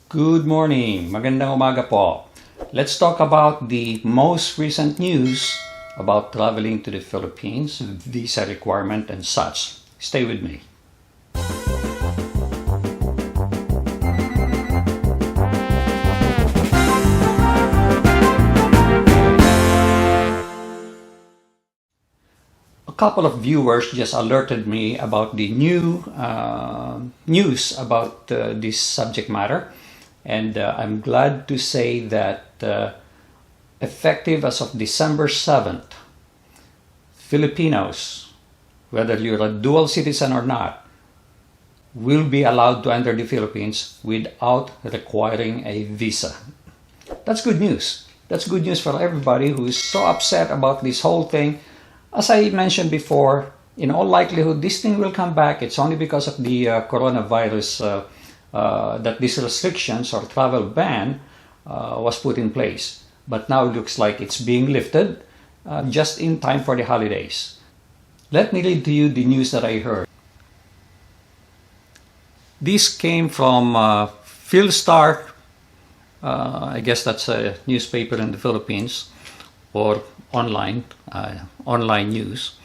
Good morning. Magandang umaga po. Let's talk about the most recent news about traveling to the Philippines, visa requirement and such. Stay with me. A couple of viewers just alerted me about the new news about this subject matter. And I'm glad to say that effective as of December 7th, Filipinos, whether you're a dual citizen or not, will be allowed to enter the Philippines without requiring a visa. That's good news. That's good news for everybody who is so upset about this whole thing. As I mentioned before, in all likelihood, this thing will come back. It's only because of the coronavirus that these restrictions or travel ban was put in place. But now it looks like it's being lifted just in time for the holidays. Let me read to you the news that I heard. This came from Philstar, I guess that's a newspaper in the Philippines, or online news.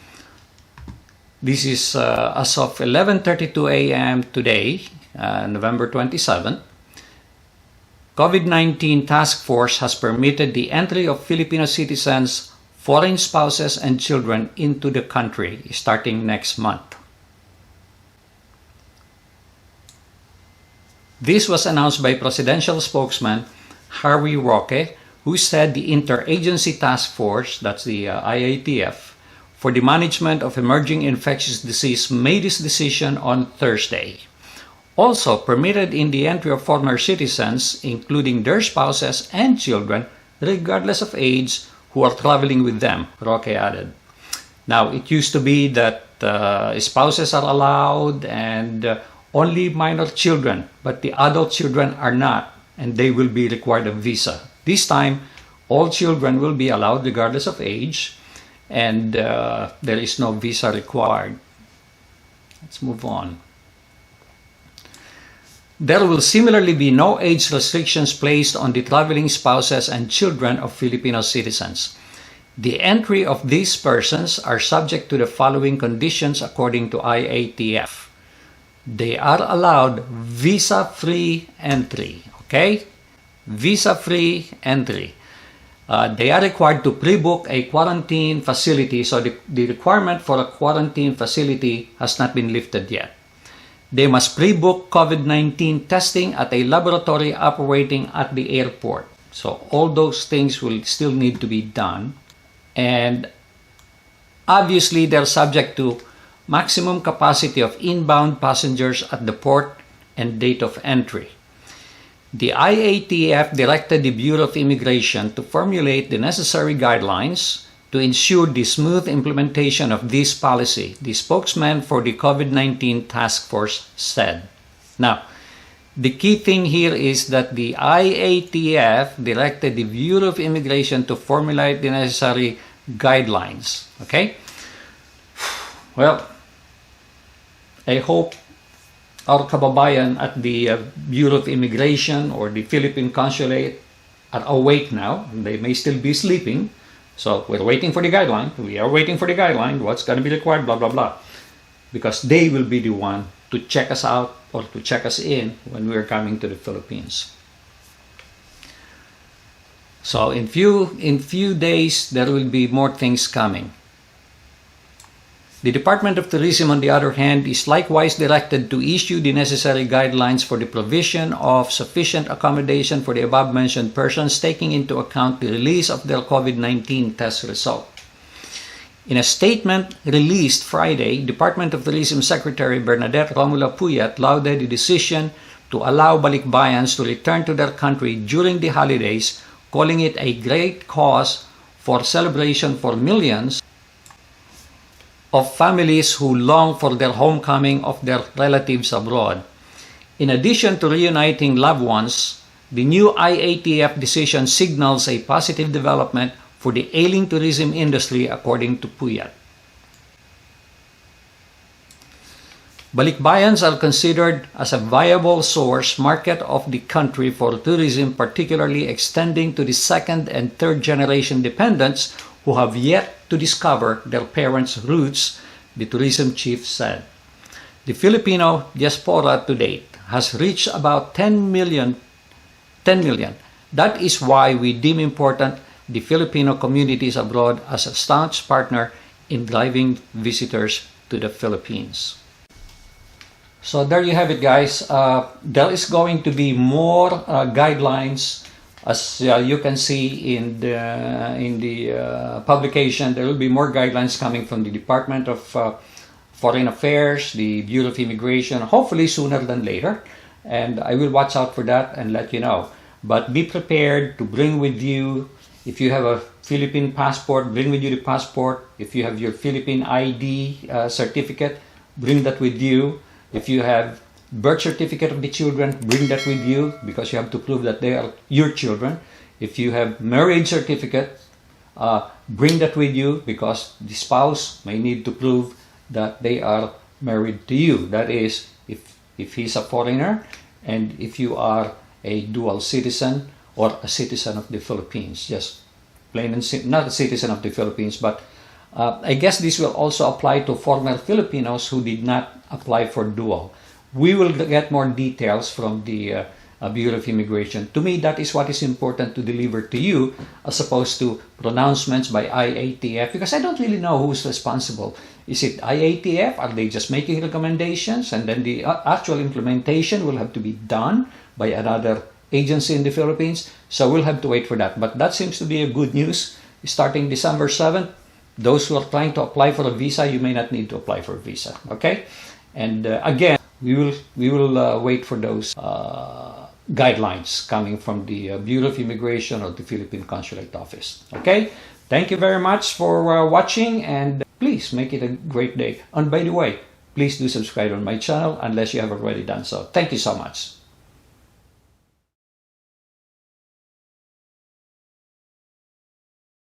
This is as of 11:32 a.m. today, November 27th, COVID-19 task force has permitted the entry of Filipino citizens, foreign spouses, and children into the country starting next month. This was announced by presidential spokesman Harry Roque, who said the Interagency Task Force, that's the IATF, for the management of emerging infectious disease made this decision on Thursday. Also permitted in the entry of foreign citizens, including their spouses and children, regardless of age, who are traveling with them, Roque added. Now, it used to be that spouses are allowed and only minor children, but the adult children are not, and they will be required a visa. This time, all children will be allowed regardless of age, and there is no visa required. Let's move on. There will similarly be no age restrictions placed on the traveling spouses and children of Filipino citizens. The entry of these persons are subject to the following conditions according to IATF. They are allowed visa-free entry, okay? Visa-free entry. They are required to pre-book a quarantine facility, so the requirement for a quarantine facility has not been lifted yet. They must pre-book COVID-19 testing at a laboratory operating at the airport. So all those things will still need to be done. And obviously, they're subject to maximum capacity of inbound passengers at the port and date of entry. The IATF directed the Bureau of Immigration to formulate the necessary guidelines to ensure the smooth implementation of this policy, the spokesman for the COVID-19 task force said. Now, the key thing here is that the IATF directed the Bureau of Immigration to formulate the necessary guidelines. Okay? Well, I hope our kababayan at the Bureau of Immigration or the Philippine Consulate are awake now. They may still be sleeping. So we're waiting for the guideline. We are waiting for the guideline. What's going to be required, blah, blah, blah. Because they will be the one to check us out or to check us in when we're coming to the Philippines. So in few days, there will be more things coming. The Department of Tourism, on the other hand, is likewise directed to issue the necessary guidelines for the provision of sufficient accommodation for the above-mentioned persons, taking into account the release of their COVID-19 test result. In a statement released Friday, Department of Tourism Secretary Bernadette Romula Puyat lauded the decision to allow balikbayans to return to their country during the holidays, calling it a great cause for celebration for millions of families who long for their homecoming of their relatives abroad. In addition to reuniting loved ones, the new IATF decision signals a positive development for the ailing tourism industry, according to Puyat. Balikbayans are considered as a viable source market of the country for tourism, particularly extending to the second and third generation dependents who have yet to discover their parents' roots, the tourism chief said. The Filipino diaspora to date has reached about 10 million. That is why we deem important the Filipino communities abroad as a staunch partner in driving visitors to the Philippines. So there you have it, guys. There is going to be more guidelines, as you can see in the publication. There will be more guidelines coming from the Department of Foreign Affairs, the Bureau of Immigration, hopefully sooner than later. And I will watch out for that and let you know. But be prepared to bring with you, if you have a Philippine passport, bring with you the passport. If you have your Philippine ID certificate, bring that with you. If you have birth certificate of the children, bring that with you because you have to prove that they are your children. If you have marriage certificate, bring that with you because the spouse may need to prove that they are married to you. That is, if he's a foreigner and if you are a dual citizen or a citizen of the Philippines. Just plain and simple, not a citizen of the Philippines, but I guess this will also apply to former Filipinos who did not apply for dual. We will get more details from the Bureau of Immigration. To me, that is what is important to deliver to you as opposed to pronouncements by IATF, because I don't really know who's responsible. Is it IATF? Are they just making recommendations and then the actual implementation will have to be done by another agency in the Philippines? So we'll have to wait for that. But that seems to be a good news. Starting December 7th, those who are trying to apply for a visa, you may not need to apply for a visa. Okay? And again, we will wait for those guidelines coming from the Bureau of Immigration or the Philippine Consulate Office. Okay? Thank you very much for watching, and please make it a great day. And by the way, please do subscribe on my channel unless you have already done so. Thank you so much.